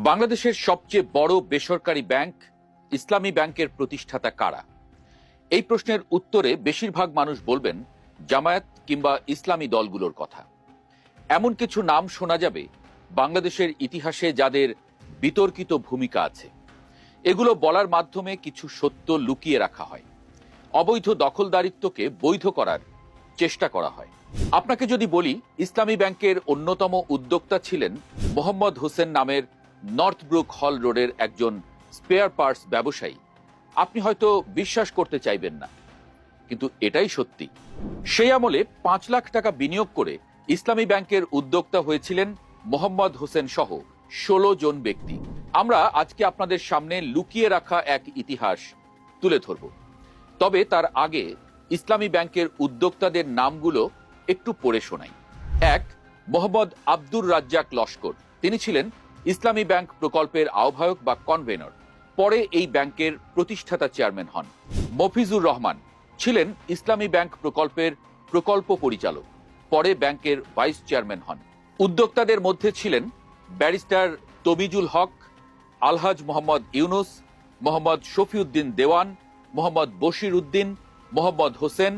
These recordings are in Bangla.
বাংলাদেশের সবচেয়ে বড় বেসরকারি ব্যাংক ইসলামী ব্যাংকের প্রতিষ্ঠাতা কারা? এই প্রশ্নের উত্তরে বেশিরভাগ মানুষ বলবেন জামায়াত কিংবা ইসলামী দলগুলোর কথা। এমন কিছু নাম শোনা যাবে বাংলাদেশের ইতিহাসে যাদের বিতর্কিত ভূমিকা আছে। এগুলো বলার মাধ্যমে কিছু সত্য লুকিয়ে রাখা হয়, অবৈধ দখলদারিত্বকে বৈধ করার চেষ্টা করা হয়। আপনাকে যদি বলি ইসলামী ব্যাংকের অন্যতম উদ্যোক্তা ছিলেন মোহাম্মদ হোসেন নামের নর্থব্রুক হল রোডের একজন স্পেয়ার পার্টস ব্যবসায়ী, আপনি হয়তো বিশ্বাস করতে চাইবেন না, কিন্তু এটাই সত্যি। সেই আমলে ৫ লাখ টাকা বিনিয়োগ করে ইসলামী ব্যাংকের উদ্যোক্তা হয়েছিলেন মোহাম্মদ হোসেন সহ ১৬ জন ব্যক্তি। আমরা আজকে আপনাদের সামনে লুকিয়ে রাখা এক ইতিহাস তুলে ধরব। তবে তার আগে ইসলামী ব্যাংকের উদ্যোক্তাদের নামগুলো একটু পড়ে শোনাই। ১. মোহাম্মদ আব্দুর রাজ্জাক লস্কর। তিনি ছিলেন ইসলামী ব্যাংক প্রকল্পের আহ্বায়ক বা কনভেনর, পরে এই ব্যাংকের প্রতিষ্ঠাতা চেয়ারম্যান হন। মফিজুর রহমান ছিলেন ইসলামী ব্যাংক প্রকল্পের প্রকল্প পরিচালক, পরে ব্যাংকের ভাইস চেয়ারম্যান হন। উদ্যোক্তাদের মধ্যে ছিলেন ব্যারিস্টার তবিজুল হক, আলহাজ মোহাম্মদ ইউনুস, মোহাম্মদ শফিউদ্দিন দেওয়ান, মোহাম্মদ বশির উদ্দিন, মোহাম্মদ হোসেন,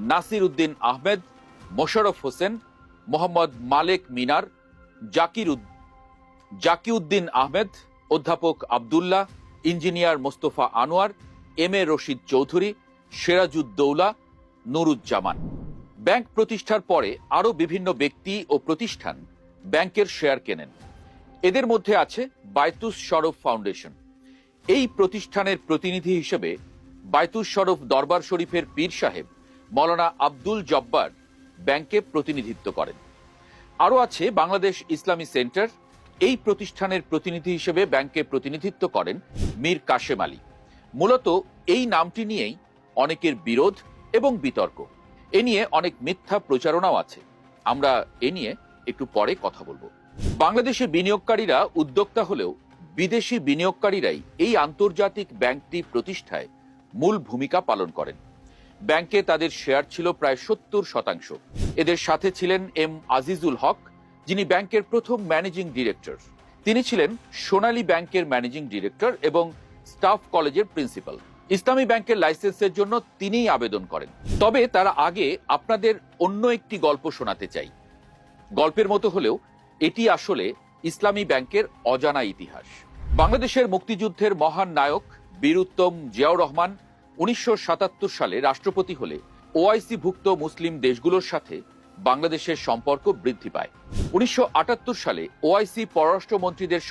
নাসির উদ্দিন আহমেদ, মোশাররফ হোসেন, মোহাম্মদ মালেক মিনার, জাকিউদ্দিন আহমেদ, অধ্যাপক Abdullah, engineer Mostafa Anwar, M A Rashid Chowdhury, Sirajuddaulah, Nuruzzaman. Bank প্রতিষ্ঠার পরে আরও বিভিন্ন ব্যক্তি ও প্রতিষ্ঠান ব্যাংকের শেয়ার কেনেন। এদের মধ্যে আছে বায়তুস শরফ ফাউন্ডেশন। এই প্রতিষ্ঠানের প্রতিনিধি হিসেবে বায়তুস শরফ দরবার শরীফের পীর সাহেব মৌলানা আব্দুল জব্বার ব্যাংকে প্রতিনিধিত্ব করেন। আরও আছে বাংলাদেশ ইসলামী সেন্টার। এই প্রতিষ্ঠানের প্রতিনিধি হিসেবে ব্যাংকে প্রতিনিধিত্ব করেন মীর কাশেম আলী। মূলত এই নামটি নিয়েই অনেকের বিরোধ এবং বিতর্ক। এ নিয়ে অনেক মিথ্যা প্রচারণাও আছে। আমরা এ নিয়ে একটু পরে কথা বলবো। বাংলাদেশে বিনিয়োগকারীরা উদ্যোক্তা হলেও বিদেশি বিনিয়োগকারীরাই এই আন্তর্জাতিক ব্যাংকটি প্রতিষ্ঠায় মূল ভূমিকা পালন করেন। ব্যাংকে তাদের শেয়ার ছিল প্রায় ৭০%। এদের সাথে ছিলেন এম আজিজুল হক, যিনি ব্যাংকের প্রথম ম্যানেজিং ডিরেক্টর। তিনি ছিলেন সোনালী ব্যাংকের ম্যানেজিং ডিরেক্টর এবং স্টাফ কলেজের প্রিন্সিপাল। ইসলামী ব্যাংকের লাইসেন্সের জন্য তিনিই আবেদন করেন। তবে তার আগে আপনাদের অন্য একটি গল্প শোনাতে চাই। গল্পের মতো হলেও এটি আসলে ইসলামী ব্যাংকের অজানা ইতিহাস। বাংলাদেশের মুক্তিযুদ্ধের মহান নায়ক বীর উত্তম জিয়াউর রহমান ১৯৭৭ সালে রাষ্ট্রপতি হলে ওআইসি-ভুক্ত মুসলিম দেশগুলোর সাথে বাংলাদেশের সম্পর্ক বৃদ্ধি পায়। ১৯৭৮ সালে ওআইসি পররাষ্ট্রমন্ত্রীদের